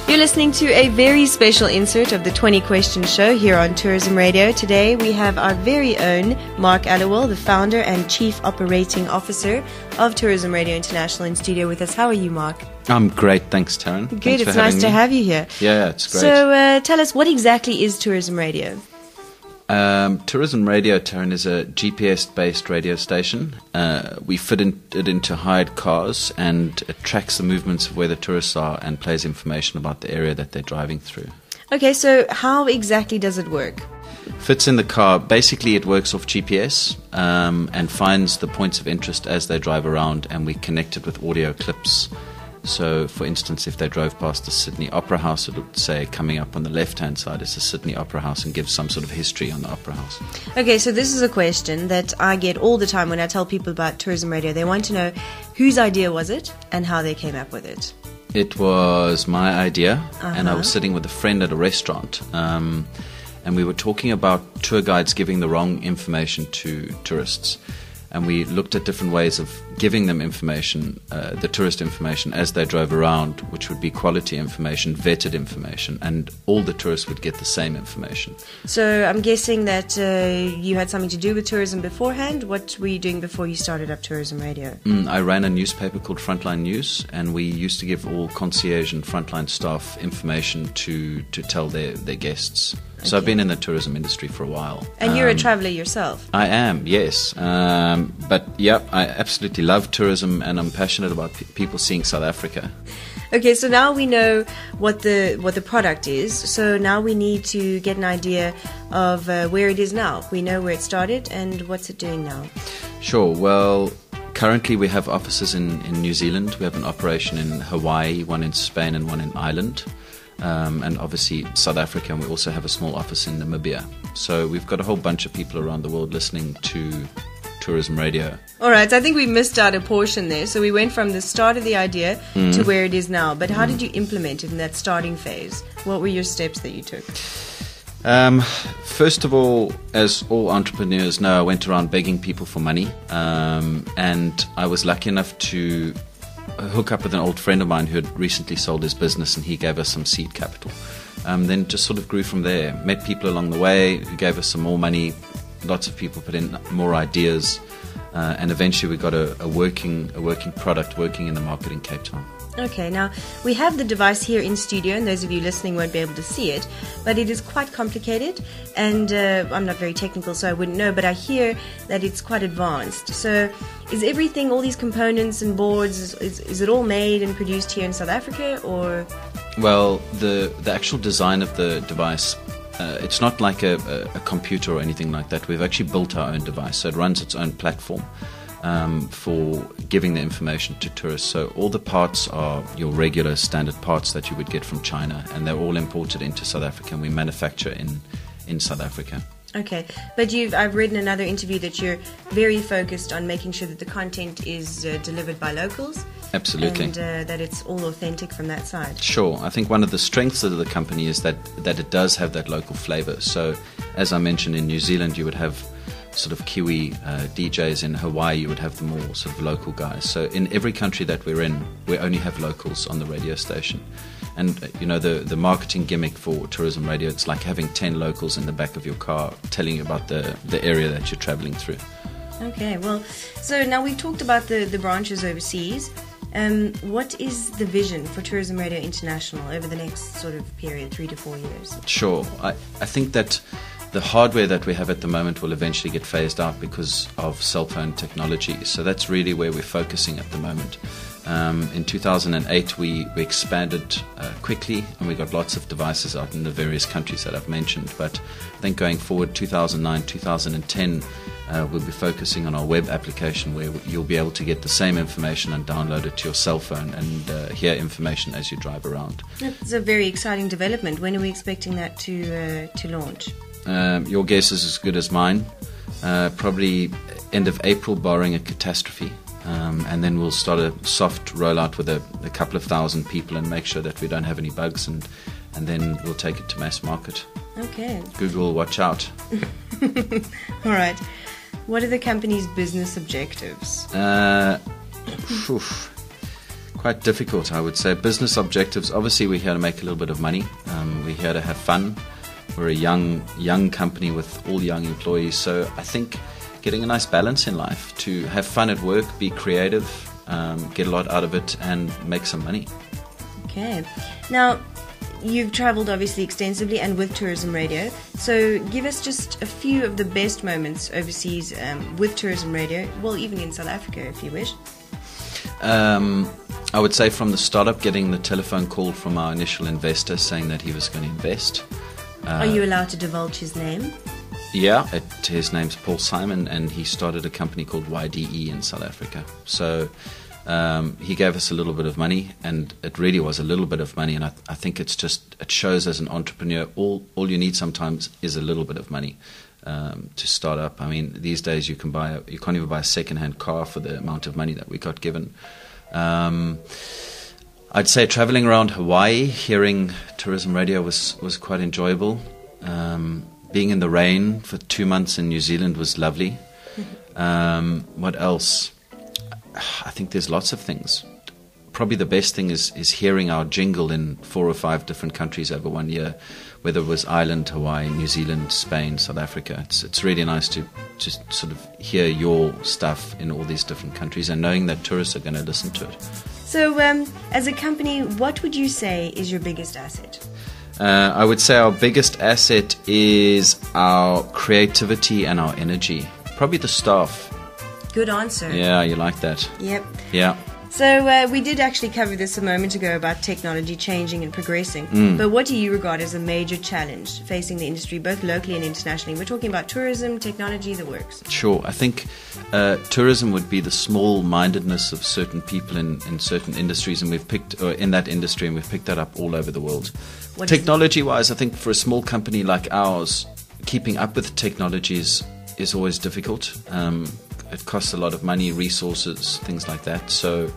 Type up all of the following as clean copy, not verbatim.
You're listening to a very special insert of the 20 Question Show here on Tourism Radio. Today we have our very own Mark Allewell, the founder and chief operating officer of Tourism Radio International, in studio with us. How are you, Mark? I'm great, thanks, Taryn. Good, Thanks it's for nice having to me. have you here. Yeah, it's great. So tell us, what exactly is Tourism Radio? Tourism Radio, Taryn, is a GPS-based radio station. We fit it into hired cars, and it tracks the movements of where the tourists are and plays information about the area that they're driving through. Okay, so how exactly does it work? Fits in the car. Basically, it works off GPS and finds the points of interest as they drive around, and we connect it with audio clips. So, for instance, if they drove past the Sydney Opera House, it would say coming up on the left-hand side is the Sydney Opera House, and give some sort of history on the Opera House. Okay, so this is a question that I get all the time when I tell people about Tourism Radio. They want to know whose idea was it and how they came up with it. It was my idea, and I was sitting with a friend at a restaurant, and we were talking about tour guides giving the wrong information to tourists. And we looked at different ways of giving them information, the tourist information, as they drove around, which would be quality information, vetted information, and all the tourists would get the same information. So I'm guessing that you had something to do with tourism beforehand. What were you doing before you started up Tourism Radio? I ran a newspaper called Frontline News, and we used to give all concierge and frontline staff information to tell their guests. So I've been in the tourism industry for a while. And you're a traveller yourself? I am, yes. But yeah, I absolutely love tourism, and I'm passionate about people seeing South Africa. Okay, so now we know what the product is. So now we need to get an idea of where it is now. We know where it started, and what's it doing now? Sure. Well, currently we have offices in New Zealand. We have an operation in Hawaii, one in Spain, and one in Ireland. And obviously South Africa, and we also have a small office in Namibia. So we've got a whole bunch of people around the world listening to Tourism Radio. All right, so I think we missed out a portion there. So we went from the start of the idea to where it is now. But how did you implement it in that starting phase? What were your steps that you took? First of all, as all entrepreneurs know, I went around begging people for money. And I was lucky enough to hook up with an old friend of mine who had recently sold his business, and he gave us some seed capital. Then just sort of grew from there. Met people along the way who gave us some more money. Lots of people put in more ideas, and eventually we got a working product working in the market in Cape Town. Okay, now we have the device here in studio, and those of you listening won't be able to see it, but it is quite complicated, and I'm not very technical, so I wouldn't know, but I hear that it's quite advanced. So is everything, all these components and boards, is it all made and produced here in South Africa, or? Well, the actual design of the device, it's not like a computer or anything like that. We've actually built our own device, so it runs its own platform for giving the information to tourists. So all the parts are your regular standard parts that you would get from China, and they're all imported into South Africa, and we manufacture in South Africa. Okay, but I've read in another interview that you're very focused on making sure that the content is delivered by locals. Absolutely. And that it's all authentic from that side. Sure. I think one of the strengths of the company is that it does have that local flavor. So, as I mentioned, in New Zealand you would have sort of Kiwi DJs. In Hawaii you would have the more sort of local guys. So in every country that we're in, we only have locals on the radio station. And the marketing gimmick for tourism radio, it's like having 10 locals in the back of your car telling you about the area that you're traveling through. Okay, well, so now we've talked about the branches overseas. What is the vision for Tourism Radio International over the next sort of period, 3 to 4 years? Sure. I think that the hardware that we have at the moment will eventually get phased out because of cell phone technology. So that's really where we're focusing at the moment. In 2008, we expanded quickly, and we got lots of devices out in the various countries that I've mentioned. But I think going forward, 2009, 2010, we'll be focusing on our web application, where you'll be able to get the same information and download it to your cell phone and hear information as you drive around. It's a very exciting development. When are we expecting that to launch? Your guess is as good as mine. Probably end of April, barring a catastrophe. And then we'll start a soft rollout with a couple of thousand people and make sure that we don't have any bugs, and then we'll take it to mass market. Okay. Google, watch out. All right. What are the company's business objectives? Quite difficult, I would say. Business objectives, obviously we're here to make a little bit of money. We're here to have fun. We're a young company with all young employees. So I think getting a nice balance in life, to have fun at work, be creative, get a lot out of it, and make some money. Okay. Now, you've traveled obviously extensively and with Tourism Radio. So give us just a few of the best moments overseas with Tourism Radio, well, even in South Africa if you wish. I would say from the startup, getting the telephone call from our initial investor saying that he was going to invest. Are you allowed to divulge his name? Yeah, his name's Paul Simon, and he started a company called YDE in South Africa. So he gave us a little bit of money, and it really was a little bit of money, and I think it shows as an entrepreneur, all you need sometimes is a little bit of money to start up. I mean, these days you can't even buy a second-hand car for the amount of money that we got given. I'd say traveling around Hawaii, hearing Tourism Radio was quite enjoyable. Being in the rain for 2 months in New Zealand was lovely. What else? I think there's lots of things. Probably the best thing is hearing our jingle in 4 or 5 different countries over 1 year, whether it was Ireland, Hawaii, New Zealand, Spain, South Africa. It's really nice to just sort of hear your stuff in all these different countries and knowing that tourists are going to listen to it. So, as a company, what would you say is your biggest asset? I would say our biggest asset is our creativity and our energy. Probably the staff. Good answer. Yeah, you like that. Yep. Yeah. So we did actually cover this a moment ago about technology changing and progressing. But what do you regard as a major challenge facing the industry, both locally and internationally? We're talking about tourism, technology, the works. Sure. I think tourism would be the small-mindedness of certain people in certain industries, and we've picked that up all over the world. Technology-wise, I think for a small company like ours, keeping up with technology is always difficult. It costs a lot of money, resources, things like that. So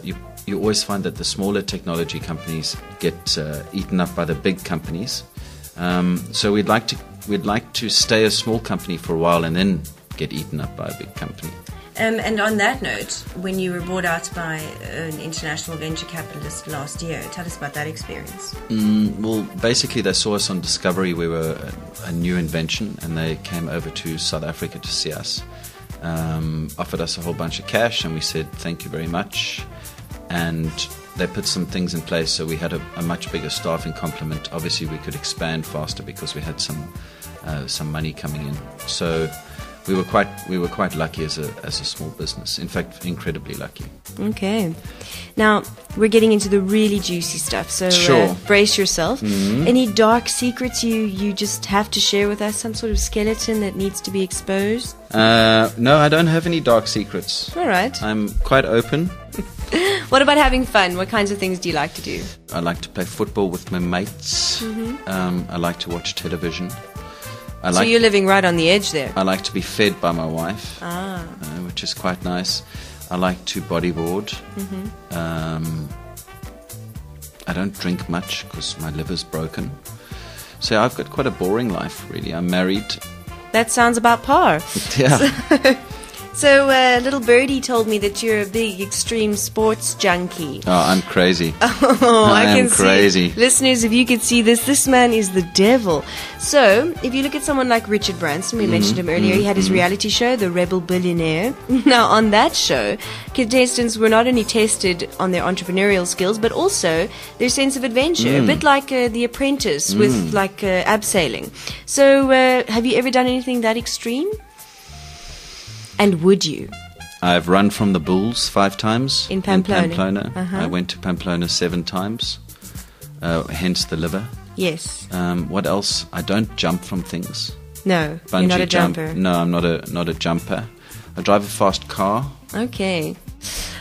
you always find that the smaller technology companies get eaten up by the big companies. So we'd like to stay a small company for a while and then get eaten up by a big company. And on that note, when you were bought out by an international venture capitalist last year, tell us about that experience. Well, basically they saw us on Discovery. We were a new invention, and they came over to South Africa to see us. Offered us a whole bunch of cash, and we said thank you very much, and they put some things in place, so we had a much bigger staffing complement. Obviously we could expand faster because we had some money coming in, so we were quite lucky as a small business. In fact, incredibly lucky. Okay. Now we're getting into the really juicy stuff, so sure. Brace yourself. Mm-hmm. Any dark secrets you just have to share with us? Some sort of skeleton that needs to be exposed? No, I don't have any dark secrets. All right. I'm quite open. What about having fun? What kinds of things do you like to do? I like to play football with my mates. Mm-hmm. I like to watch television. So you're living right on the edge there. I like to be fed by my wife, which is quite nice. I like to bodyboard. Mm-hmm. I don't drink much because my liver's broken. So I've got quite a boring life, really. I'm married. That sounds about par. Yeah. So little birdie told me that you're a big extreme sports junkie. Oh, I'm crazy. Oh, I can crazy. See. Listeners, if you could see this man is the devil. So, if you look at someone like Richard Branson, we mentioned him earlier, he had his reality show, The Rebel Billionaire. Now, on that show, contestants were not only tested on their entrepreneurial skills, but also their sense of adventure, a bit like The Apprentice with abseiling. So, have you ever done anything that extreme? And would you? I've run from the bulls 5 times. In Pamplona. I went to Pamplona 7 times, hence the liver. Yes. What else? I don't jump from things. No, Bungee you're not a jumper. No, I'm not a jumper. I drive a fast car. Okay,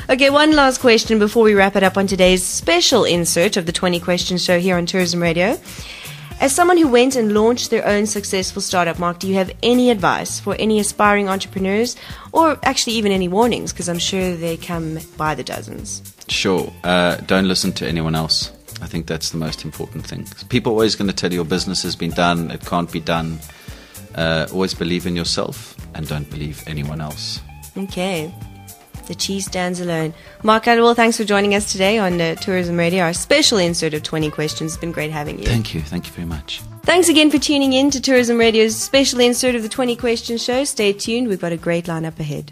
one last question before we wrap it up on today's special insert of the 20 Questions Show here on Tourism Radio. As someone who went and launched their own successful startup, Mark, do you have any advice for any aspiring entrepreneurs, or actually even any warnings, because I'm sure they come by the dozens? Sure. Don't listen to anyone else. I think that's the most important thing. People are always going to tell you your business has been done, it can't be done. Always believe in yourself and don't believe anyone else. Okay. The cheese stands alone. Mark Allewell, thanks for joining us today on Tourism Radio, our special insert of 20 questions. It's been great having you. Thank you. Thank you very much. Thanks again for tuning in to Tourism Radio's special insert of the 20 Questions show. Stay tuned. We've got a great lineup ahead.